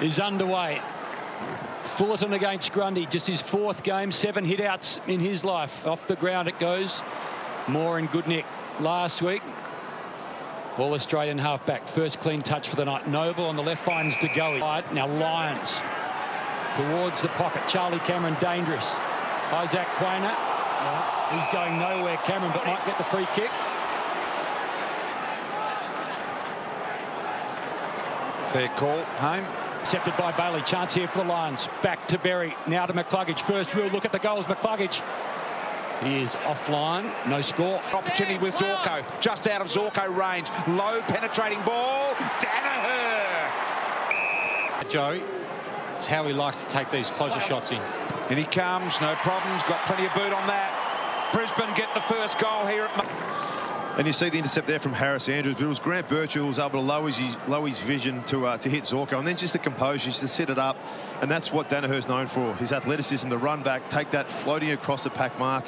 Is underway. Fullerton against Grundy, just his 4th game, 7 hit-outs in his life. Off the ground it goes. Moore and Goodnick last week. All Australian halfback. First clean touch for the night. Noble on the left finds DeGoey. Now Lyons towards the pocket. Charlie Cameron dangerous. Isaac Quainer. He's going nowhere, Cameron, but might get the free kick. Fair call. Home. Accepted by Bailey. Chance here for the Lions. Back to Berry. Now to McCluggage. First real look at the goals. McCluggage. He is offline. No score. Opportunity with Zorko. Just out of Zorko range. Low penetrating ball. Danaher. Joe, it's how he likes to take these closer shots in. And he comes. No problems. Got plenty of boot on that. Brisbane get the first goal here at... And you see the intercept there from Harris Andrews, but it was Grant Birchall who was able to lower his vision to hit Zorko, and then just the composure, just to set it up. And that's what Danaher's known for, his athleticism to run back, take that floating across the pack mark.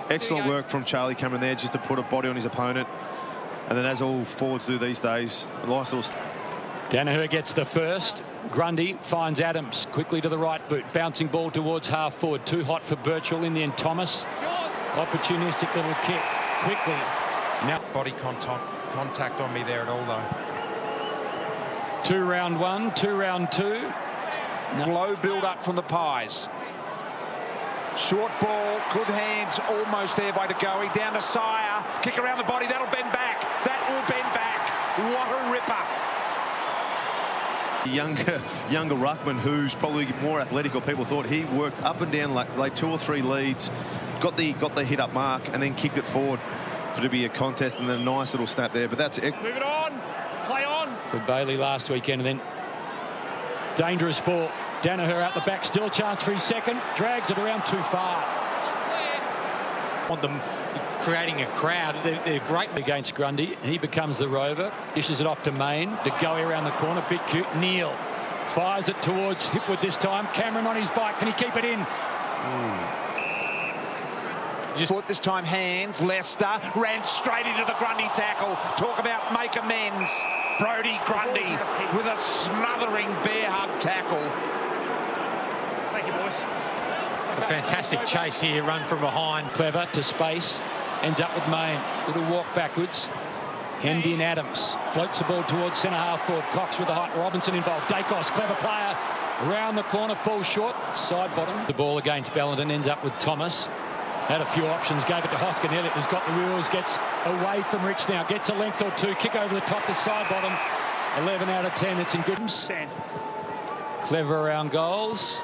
Excellent work from Charlie Cameron there, just to put a body on his opponent. And then as all forwards do these days, a nice little... Danaher gets the first. Grundy finds Adams quickly to the right boot. Bouncing ball towards half forward. Too hot for Birchall. In the end, Thomas. Opportunistic little kick. Quickly. Now body contact on me there at all, though. 2 round 1, 2 round 2. Low build up from the Pies. Short ball, good hands, almost there by DeGoey. Down to Sire. Kick around the body. That'll bend back. That will bend back. What a ripper. Younger ruckman who's probably more athletic, or people thought. He worked up and down like 2 or 3 leads, got the hit up mark, and then kicked it forward for it to be a contest, and then a nice little snap there. But that's it. Move it on. Play on. For Bailey last weekend, and then dangerous ball. Danaher out the back, still chance for his second. Drags it around too far. On them creating a crowd, they're great against Grundy. He becomes the rover, dishes it off to Main. DeGoey around the corner, bit cute. Neal fires it towards Hipwood this time. Cameron on his bike, can he keep it in? Just caught this time hands. Leicester ran straight into the Grundy tackle. Talk about make amends. Brodie Grundy with a smothering bear hug tackle. Thank you, boys. A fantastic chase here, run from behind. Clever to space, ends up with Main. Little walk backwards. Hemmed in Adams. Floats the ball towards centre half forward. Cox with the height. Robinson involved. Dacos, clever player. Round the corner, falls short. Side bottom. The ball against Bellenden ends up with Thomas. Had a few options, gave it to Hoskin. Elliott, who's got the wheels, gets away from Rich now. Gets a length or two. Kick over the top to side bottom. 11 out of 10. It's in good stand. Clever around goals.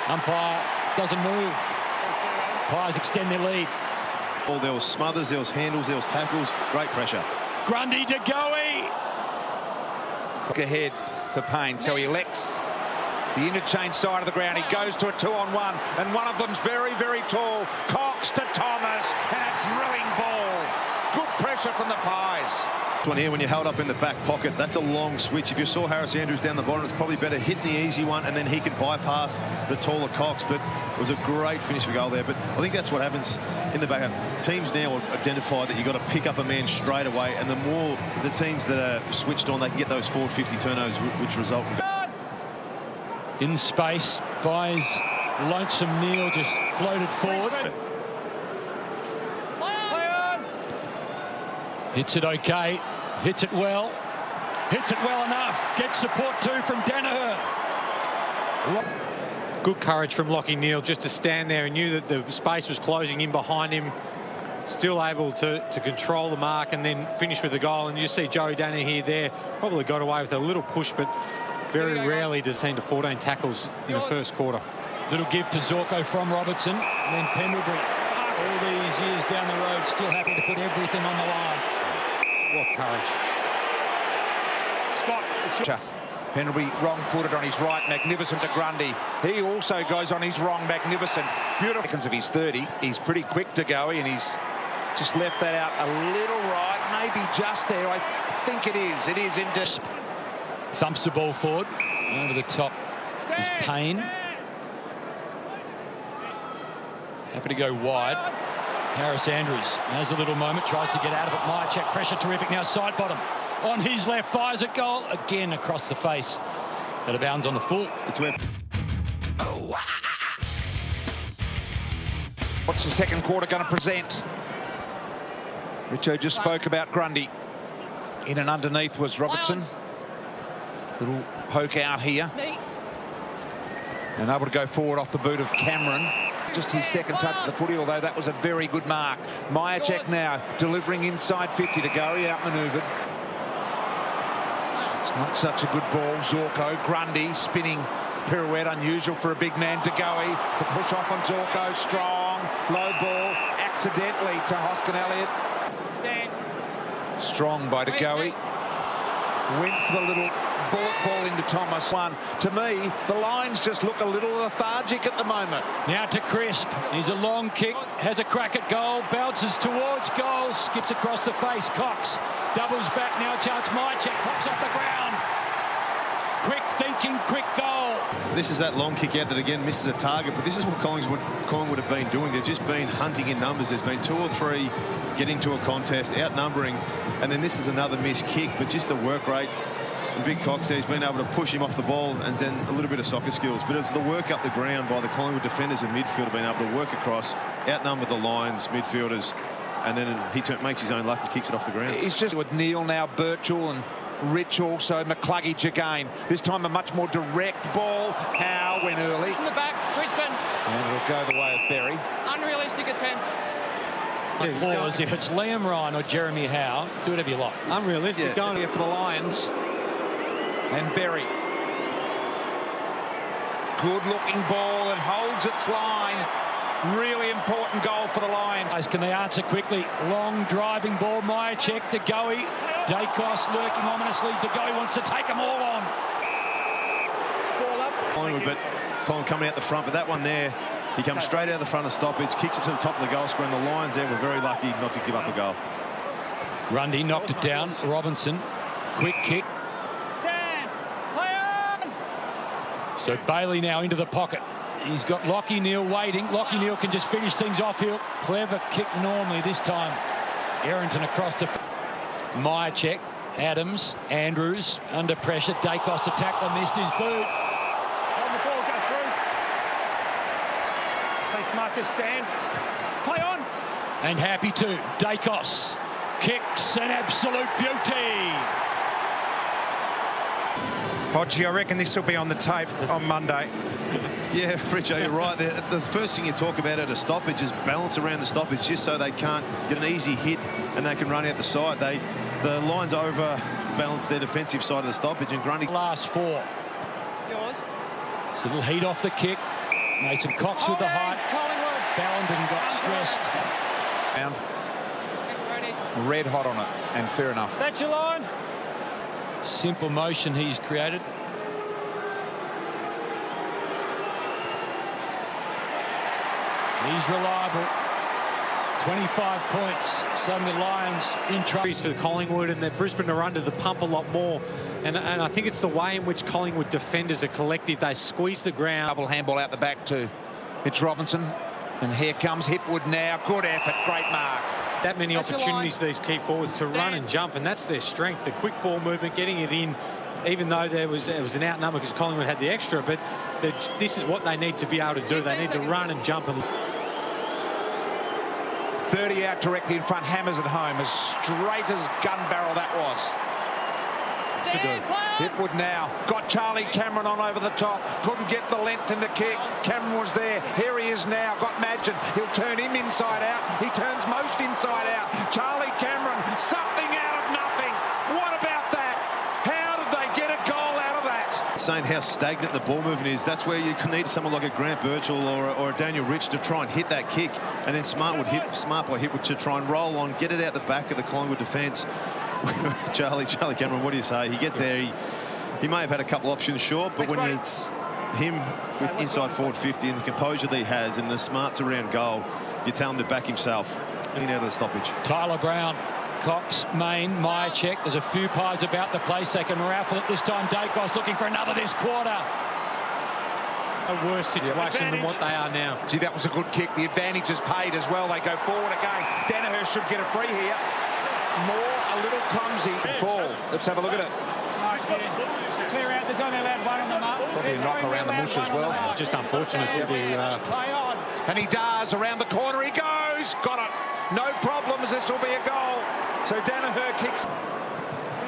Umpire doesn't move. Pies extend their lead. There was smothers, there was handles, there was tackles. Great pressure. Grundy to Goey. Ahead for Payne, so he elects the interchange side of the ground. He goes to a 2-on-1, and one of them's very, very tall. Cox to Thomas, and a drilling ball. Good pressure from the Pies. One here, when you're held up in the back pocket, that's a long switch. If you saw Harris Andrews down the bottom, it's probably better hitting the easy one, and then he can bypass the taller Cox. But it was a great finish for goal there. But I think that's what happens in the back. Teams now identify that you've got to pick up a man straight away, and the more the teams that are switched on, they can get those forward 50 turnovers, which result in... In space, buys Lonesome Neal, just floated forward. Hits it okay, hits it well enough. Gets support too from Danaher. Good courage from Lachie Neale just to stand there and knew that the space was closing in behind him. Still able to control the mark and then finish with the goal. And you see Joey Danaher there, probably got away with a little push, but very rarely does 10 to 14 tackles in the first quarter. Little give to Zorko from Robertson, and then Pendlebury. All these years down the road, still happy to put everything on the line. What courage. Scott. Pendlebury wrong-footed on his right, magnificent to Grundy. He also goes on his wrong, magnificent. Beautiful. Seconds of his 30. He's pretty quick to go, and he's just left that out a little right, maybe just there. I think it is. It is in just. Thumps the ball forward. Over the top is Payne. Happy to go wide. Harris Andrews has a little moment, tries to get out of it. Myercheck, pressure terrific. Now side bottom. on his left, fires at goal. Again across the face. Out of bounds on the full. It's where... What's the second quarter going to present? Richo just spoke about Grundy. In and underneath was Robertson. Little poke out here. And able to go forward off the boot of Cameron. Just his second touch of the footy, although that was a very good mark. Myercheck now delivering inside 50 to go. He outmanoeuvred. It's not such a good ball. Zorko, Grundy spinning pirouette, unusual for a big man. De Goey, the push off on Zorko, strong, low ball, accidentally to Hoskin Elliott. Stand. Strong by De Goey. Went for the little bullet ball into Thomas. One. To me, the Lions just look a little lethargic at the moment. Now to Crisp. He's a long kick, has a crack at goal, bounces towards goal, skips across the face. Cox doubles back now, chance Myercheck. Cox off the ground. Quick thinking, quick goal. This is that long kick out that again misses a target, but this is what Collingwood have been doing. They've just been hunting in numbers. There's been 2 or 3 getting to a contest, outnumbering, and then this is another missed kick, but just the work rate. And Big Cox there, he's been able to push him off the ball, and then a little bit of soccer skills. But it's the work up the ground by the Collingwood defenders and midfield have been able to work across, outnumber the Lions midfielders, and then he makes his own luck and kicks it off the ground. He's just with Neil now, Birchall and Rich also, McCluggage again. This time a much more direct ball. Howe went early. In the back, Brisbane. And it'll go the way of Berry. Unrealistic at 10. Clause, if it's Liam Ryan or Jeremy Howe, do whatever you like. Unrealistic. Going here for the Lions. And Berry. Good looking ball. It holds its line. Really important goal for the Lions. Can they answer quickly? Long driving ball. Myercheck, De Goey. Dacos lurking ominously. De Goey wants to take them all on. Ball up. Collingwood, but Collingwood coming out the front, but that one there, he comes straight out the front of stoppage, kicks it to the top of the goal square, and the Lions there were very lucky not to give up a goal. Grundy knocked it down. Robinson, quick kick. Stand. Play on. So Bailey now into the pocket. He's got Lockie Neal waiting. Lockie Neal can just finish things off here. Clever kick normally this time. Errington across the... Myercheck, Adams, Andrews under pressure. Dacos to tackle, missed his boot. On the ball, go through. Thanks, Marcus. Stand. Play on. And happy too. Dacos kicks, an absolute beauty. Hodgie, I reckon this will be on the tape on Monday. Yeah, Richo, you're right. The first thing you talk about at a stoppage is balance around the stoppage, just so they can't get an easy hit and they can run out the side. The Lions overbalance their defensive side of the stoppage, and Grundy... Last 4. Yours. It's a little heat off the kick. Mason Cox with the height. Collingwood. Ballenden got stressed. Down. Ready. Red hot on it, and fair enough. That's your line. Simple motion he's created. He's reliable. 25 points. Suddenly Lions in trouble. For the Collingwood, and that Brisbane are under the pump a lot more. And I think it's the way in which Collingwood defend as a collective. They squeeze the ground. Double handball out the back to Mitch Robinson. And here comes Hipwood now. Good effort. Great mark. That many That's your opportunities for these key forwards to run and jump, and that's their strength. The quick ball movement, getting it in, even though it was an outnumber because Collingwood had the extra, but this is what they need to be able to do. They need to run and jump. And 30 out directly in front. Hammers at home. As straight as gun barrel that was. Hipwood now got Charlie Cameron on over the top. Couldn't get the length in the kick. Cameron was there. Here he is now. Got Madgen. He'll turn him inside out. He turns most inside out. Charlie Cameron, something out of nothing. What about that? How did they get a goal out of that? Saying how stagnant the ball movement is, that's where you can need someone like a Grant Birchall or a Daniel Rich to try and hit that kick, and then Smart by Hipwood to try and roll on, get it out the back of the Collingwood defence. Charlie Cameron, what do you say? He gets there, he may have had a couple options short, but when it's him with inside forward 50 and the composure that he has and the smarts around goal, you tell him to back himself getting out of the stoppage. Tyler Brown, Cox, Main, Myercheck. There's a few pies about the place. They can raffle it this time. Dacos looking for another this quarter. a worse situation than what they are now. Gee, that was a good kick. The advantage is paid as well. They go forward again. Danaher should get a free here. a little clumsy fall. Let's have a look at it. Clear out. There's only allowed one on the mark. Probably a knock around the mush as well. Just unfortunate to Play on. And he does. Around the corner he goes. Got it. No problems. This will be a goal. So Danaher kicks.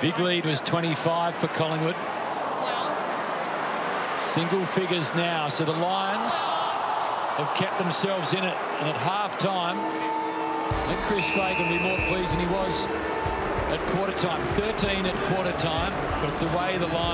Big lead was 25 for Collingwood. Single figures now, so the Lions have kept themselves in it. And at half-time, I think Chris Fagan will be more pleased than he was at quarter-time. 13 at quarter-time, but the way the Lions